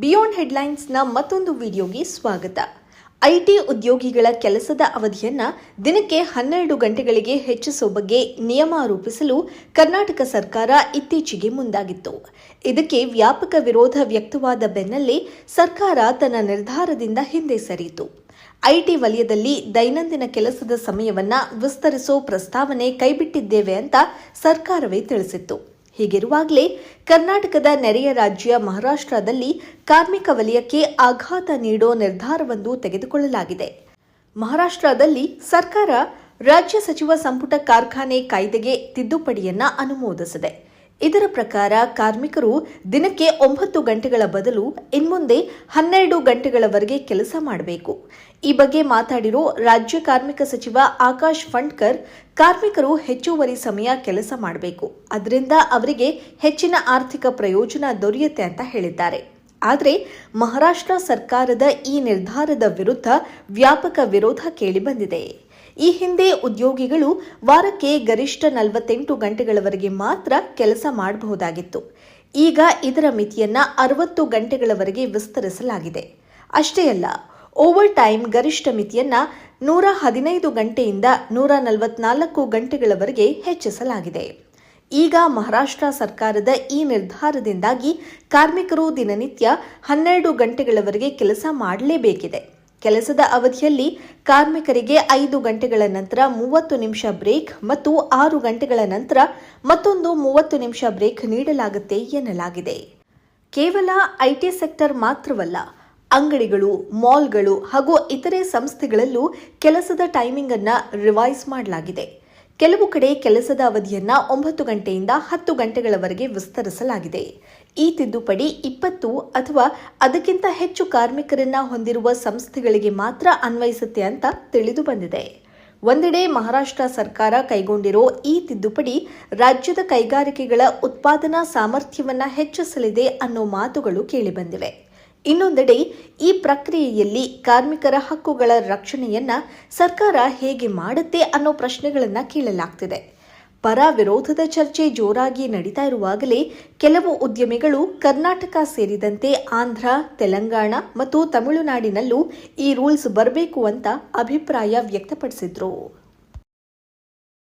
Beyond ಹೆಡ್ಲೈನ್ಸ್ನ ಮತ್ತೊಂದು ವಿಡಿಯೋಗೆ ಸ್ವಾಗತ. ಐಟಿ ಉದ್ಯೋಗಿಗಳ ಕೆಲಸದ ಅವಧಿಯನ್ನ ದಿನಕ್ಕೆ 12 ಗಂಟೆಗಳಿಗೆ ಹೆಚ್ಚಿಸುವ ಬಗ್ಗೆ ನಿಯಮ ರೂಪಿಸಲು ಕರ್ನಾಟಕ ಸರ್ಕಾರ ಇತ್ತೀಚೆಗೆ ಮುಂದಾಗಿತ್ತು. ಇದಕ್ಕೆ ವ್ಯಾಪಕ ವಿರೋಧ ವ್ಯಕ್ತವಾದ ಬೆನ್ನಲ್ಲೇ ಸರ್ಕಾರ ತನ್ನ ನಿರ್ಧಾರದಿಂದ ಹಿಂದೆ ಸರಿಯಿತು. ಐಟಿ ವಲಯದಲ್ಲಿ ದೈನಂದಿನ ಕೆಲಸದ ಸಮಯವನ್ನ ವಿಸ್ತರಿಸೋ ಪ್ರಸ್ತಾವನೆ ಕೈಬಿಟ್ಟಿದ್ದೇವೆ ಅಂತ ಸರ್ಕಾರವೇ ತಿಳಿಸಿತ್ತು. ಹೀಗಿರುವಾಗಲೇ ಕರ್ನಾಟಕದ ನೆರೆಯ ರಾಜ್ಯ ಮಹಾರಾಷ್ಟ್ರದಲ್ಲಿ ಕಾರ್ಮಿಕ ವಲಯಕ್ಕೆ ಆಘಾತ ನೀಡೋ ನಿರ್ಧಾರವೊಂದು ತೆಗೆದುಕೊಳ್ಳಲಾಗಿದೆ. ಮಹಾರಾಷ್ಟ್ರದಲ್ಲಿ ಸರ್ಕಾರ ರಾಜ್ಯ ಸಚಿವ ಸಂಪುಟ ಕಾರ್ಖಾನೆ ಕಾಯ್ದೆಗೆ ತಿದ್ದುಪಡಿಯನ್ನ ಅನುಮೋದಿಸಿದೆ. ಇದರ ಪ್ರಕಾರ ಕಾರ್ಮಿಕರು ದಿನಕ್ಕೆ 9 ಗಂಟೆಗಳ ಬದಲು ಇನ್ಮುಂದೆ 12 ಗಂಟೆಗಳವರೆಗೆ ಕೆಲಸ ಮಾಡಬೇಕು. ಈ ಬಗ್ಗೆ ಮಾತಾಡಿರೋ ರಾಜ್ಯ ಕಾರ್ಮಿಕ ಸಚಿವ ಆಕಾಶ್ ಫಂಡ್ಕರ್, ಕಾರ್ಮಿಕರು ಹೆಚ್ಚುವರಿ ಸಮಯ ಕೆಲಸ ಮಾಡಬೇಕು, ಅದರಿಂದ ಅವರಿಗೆ ಹೆಚ್ಚಿನ ಆರ್ಥಿಕ ಪ್ರಯೋಜನ ದೊರೆಯುತ್ತೆ ಅಂತ ಹೇಳಿದ್ದಾರೆ. ಆದರೆ ಮಹಾರಾಷ್ಟ್ರ ಸರ್ಕಾರದ ಈ ನಿರ್ಧಾರದ ವಿರುದ್ಧ ವ್ಯಾಪಕ ವಿರೋಧ ಕೇಳಿಬಂದಿದೆ. ಈ ಹಿಂದೆ ಉದ್ಯೋಗಿಗಳು ವಾರಕ್ಕೆ ಗರಿಷ್ಠ 48 ಗಂಟೆಗಳವರೆಗೆ ಮಾತ್ರ ಕೆಲಸ ಮಾಡಬಹುದಾಗಿತ್ತು. ಈಗ ಇದರ ಮಿತಿಯನ್ನ 60 ಗಂಟೆಗಳವರೆಗೆ ವಿಸ್ತರಿಸಲಾಗಿದೆ. ಅಷ್ಟೇ ಅಲ್ಲ, ಓವರ್ ಟೈಮ್ ಗರಿಷ್ಠ ಮಿತಿಯನ್ನ 115 ಗಂಟೆಯಿಂದ 144 ಗಂಟೆಗಳವರೆಗೆ ಹೆಚ್ಚಿಸಲಾಗಿದೆ. ಈಗ ಮಹಾರಾಷ್ಟ್ರ ಸರ್ಕಾರದ ಈ ನಿರ್ಧಾರದಿಂದಾಗಿ ಕಾರ್ಮಿಕರು ದಿನನಿತ್ಯ 12 ಗಂಟೆಗಳವರೆಗೆ ಕೆಲಸ ಮಾಡಲೇಬೇಕಿದೆ. ಕೆಲಸದ ಅವಧಿಯಲ್ಲಿ ಕಾರ್ಮಿಕರಿಗೆ 5 ಗಂಟೆಗಳ ನಂತರ 30 ನಿಮಿಷ ಬ್ರೇಕ್ ಮತ್ತು 6 ಗಂಟೆಗಳ ನಂತರ ಮತ್ತೊಂದು 30 ನಿಮಿಷ ಬ್ರೇಕ್ ನೀಡಲಾಗುತ್ತೆ ಎನ್ನಲಾಗಿದೆ. ಕೇವಲ ಐಟಿ ಸೆಕ್ಟರ್ ಮಾತ್ರವಲ್ಲ, ಅಂಗಡಿಗಳು, ಮಾಲ್ಗಳು ಹಾಗೂ ಇತರೆ ಸಂಸ್ಥೆಗಳಲ್ಲೂ ಕೆಲಸದ ಟೈಮಿಂಗ್ ಅನ್ನ ರಿವೈಸ್ ಮಾಡಲಾಗಿದೆ. ಕೆಲವು ಕಡೆ ಕೆಲಸದ ಅವಧಿಯನ್ನ 9 ಗಂಟೆಯಿಂದ 10 ಗಂಟೆಗಳವರೆಗೆ ವಿಸ್ತರಿಸಲಾಗಿದೆ. ಈ ತಿದ್ದುಪಡಿ 20 ಅಥವಾ ಅದಕ್ಕಿಂತ ಹೆಚ್ಚು ಕಾರ್ಮಿಕರನ್ನ ಹೊಂದಿರುವ ಸಂಸ್ಥೆಗಳಿಗೆ ಮಾತ್ರ ಅನ್ವಯಿಸುತ್ತೆ ಅಂತ ತಿಳಿದು ಬಂದಿದೆ. ಒಂದೆಡೆ ಮಹಾರಾಷ್ಟ್ರ ಸರ್ಕಾರ ಕೈಗೊಂಡಿರೋ ಈ ತಿದ್ದುಪಡಿ ರಾಜ್ಯದ ಕೈಗಾರಿಕೆಗಳ ಉತ್ಪಾದನಾ ಸಾಮರ್ಥ್ಯವನ್ನ ಹೆಚ್ಚಿಸಲಿದೆ ಅನ್ನೋ ಮಾತುಗಳು ಕೇಳಿಬಂದಿವೆ. ಇನ್ನೊಂದೆಡೆ ಈ ಪ್ರಕ್ರಿಯೆಯಲ್ಲಿ ಕಾರ್ಮಿಕರ ಹಕ್ಕುಗಳ ರಕ್ಷಣೆಯನ್ನ ಸರ್ಕಾರ ಹೇಗೆ ಮಾಡುತ್ತೆ ಅನ್ನೋ ಪ್ರಶ್ನೆಗಳನ್ನ ಕೇಳಲಾಗ್ತಿದೆ. ಪರ ವಿರೋಧದ ಚರ್ಚೆ ಜೋರಾಗಿ ನಡೀತಾ ಇರುವಾಗಲೇ ಕೆಲವು ಉದ್ಯಮಿಗಳು ಕರ್ನಾಟಕ ಸೇರಿದಂತೆ ಆಂಧ್ರ, ತೆಲಂಗಾಣ ಮತ್ತು ತಮಿಳುನಾಡಿನಲ್ಲೂ ಈ ರೂಲ್ಸ್ ಬರಬೇಕು ಅಂತ ಅಭಿಪ್ರಾಯ ವ್ಯಕ್ತಪಡಿಸಿದ್ರು.